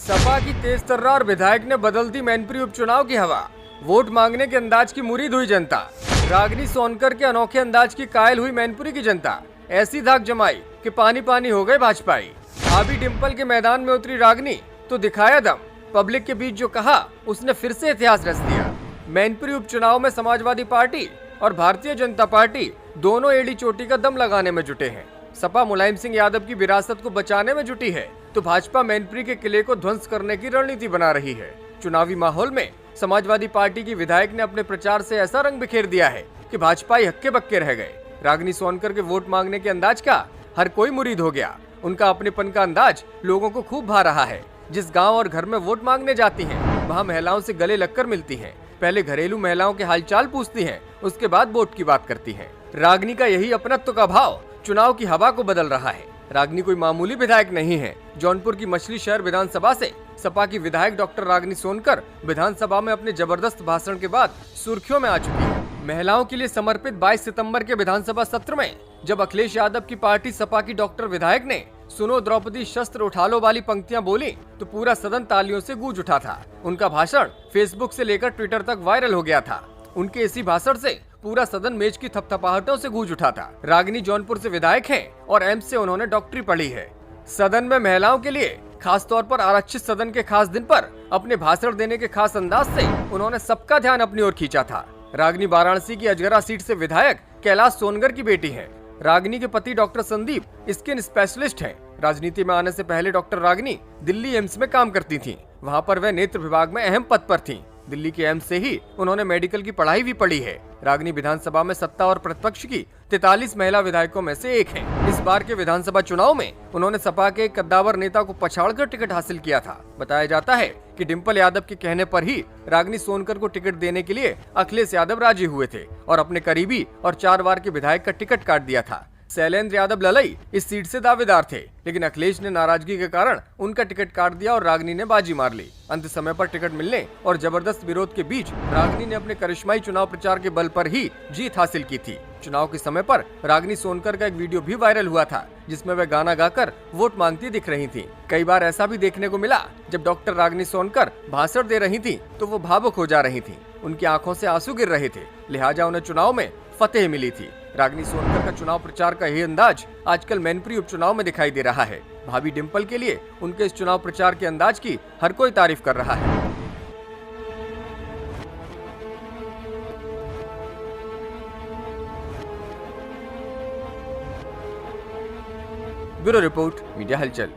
सपा की तेज तर्रार विधायक ने बदल दी मैनपुरी उपचुनाव की हवा। वोट मांगने के अंदाज की मुरीद हुई जनता। रागिनी सोनकर के अनोखे अंदाज की कायल हुई मैनपुरी की जनता। ऐसी धाक जमाई कि पानी पानी हो गए भाजपाई। भाभी डिंपल के मैदान में उतरी रागिनी तो दिखाया दम। पब्लिक के बीच जो कहा उसने फिर से इतिहास रच दिया। मैनपुरी उपचुनाव में समाजवादी पार्टी और भारतीय जनता पार्टी दोनों एड़ी चोटी का दम लगाने में जुटे हैं। सपा मुलायम सिंह यादव की विरासत को बचाने में जुटी है तो भाजपा मैनपुरी के किले को ध्वंस करने की रणनीति बना रही है। चुनावी माहौल में समाजवादी पार्टी की विधायक ने अपने प्रचार से ऐसा रंग बिखेर दिया है कि भाजपाई हक्के बक्के रह गए। रागिनी सोनकर के वोट मांगने के अंदाज का हर कोई मुरीद हो गया। उनका अपनेपन का अंदाज लोगों को खूब भा रहा है। जिस गांव और घर में वोट मांगने जाती हैं, वहां महिलाओं से गले लगकर मिलती हैं। पहले घरेलू महिलाओं के हालचाल पूछती हैं, उसके बाद वोट की बात करती हैं। रागिनी का यही अपनत्व का भाव चुनाव की हवा को बदल रहा है। रागिनी कोई मामूली विधायक नहीं है। जौनपुर की मछली शहर विधानसभा से सपा की विधायक डॉक्टर रागिनी सोनकर विधानसभा में अपने जबरदस्त भाषण के बाद सुर्खियों में आ चुकी है। महिलाओं के लिए समर्पित 22 सितंबर के विधानसभा सत्र में जब अखिलेश यादव की पार्टी सपा की डॉक्टर विधायक ने सुनो द्रौपदी शस्त्र उठा लो वाली पंक्तियां बोली तो पूरा सदन तालियों से गूंज उठा था। उनका भाषण फेसबुक से लेकर ट्विटर तक वायरल हो गया था। उनके इसी भाषण से पूरा सदन मेज की थपथपाहटों से गूंज उठा था। रागिनी जौनपुर से विधायक हैं और एम्स से उन्होंने डॉक्टरी पढ़ी है। सदन में महिलाओं के लिए खास तौर पर आरक्षित सदन के खास दिन पर अपने भाषण देने के खास अंदाज से उन्होंने सबका ध्यान अपनी ओर खींचा था। रागिनी वाराणसी की अजगरा सीट से विधायक कैलाश सोनगर की बेटी है। रागिनी के पति डॉक्टर संदीप स्किन स्पेशलिस्ट हैं। राजनीति में आने से पहले डॉक्टर रागिनी दिल्ली एम्स में काम करती थीं। वहां पर वह नेत्र विभाग में अहम पद पर थीं। दिल्ली के एम्स से ही उन्होंने मेडिकल की पढ़ाई भी पढ़ी है। रागिनी विधानसभा में सत्ता और प्रतिपक्ष की 43 महिला विधायकों में से एक हैं। इस बार के विधानसभा चुनाव में उन्होंने सपा के एक कद्दावर नेता को पछाड़कर टिकट हासिल किया था। बताया जाता है कि डिंपल यादव के कहने पर ही रागिनी सोनकर को टिकट देने के लिए अखिलेश यादव राजी हुए थे और अपने करीबी और 4 बार के विधायक का टिकट काट दिया था। शैलेंद्र यादव ललई इस सीट से दावेदार थे, लेकिन अखिलेश ने नाराजगी के कारण उनका टिकट काट दिया और रागिनी ने बाजी मार ली। अंत समय पर टिकट मिलने और जबरदस्त विरोध के बीच रागिनी ने अपने करिश्माई चुनाव प्रचार के बल पर ही जीत हासिल की थी। चुनाव के समय पर रागिनी सोनकर का एक वीडियो भी वायरल हुआ था जिसमें वह गाना गाकर वोट मांगती दिख रही थी। कई बार ऐसा भी देखने को मिला जब डॉक्टर रागिनी सोनकर भाषण दे रही थी तो वो भावुक हो जा रही थी। उनकी आंखों से आंसू गिर रहे थे, लिहाजा उन्हें चुनाव में फतेह मिली थी। रागिनी सोनकर का चुनाव प्रचार का यही अंदाज आजकल मैनपुरी उपचुनाव में दिखाई दे रहा है। भाभी डिंपल के लिए उनके इस चुनाव प्रचार के अंदाज की हर कोई तारीफ कर रहा है। ब्यूरो रिपोर्ट, मीडिया हलचल।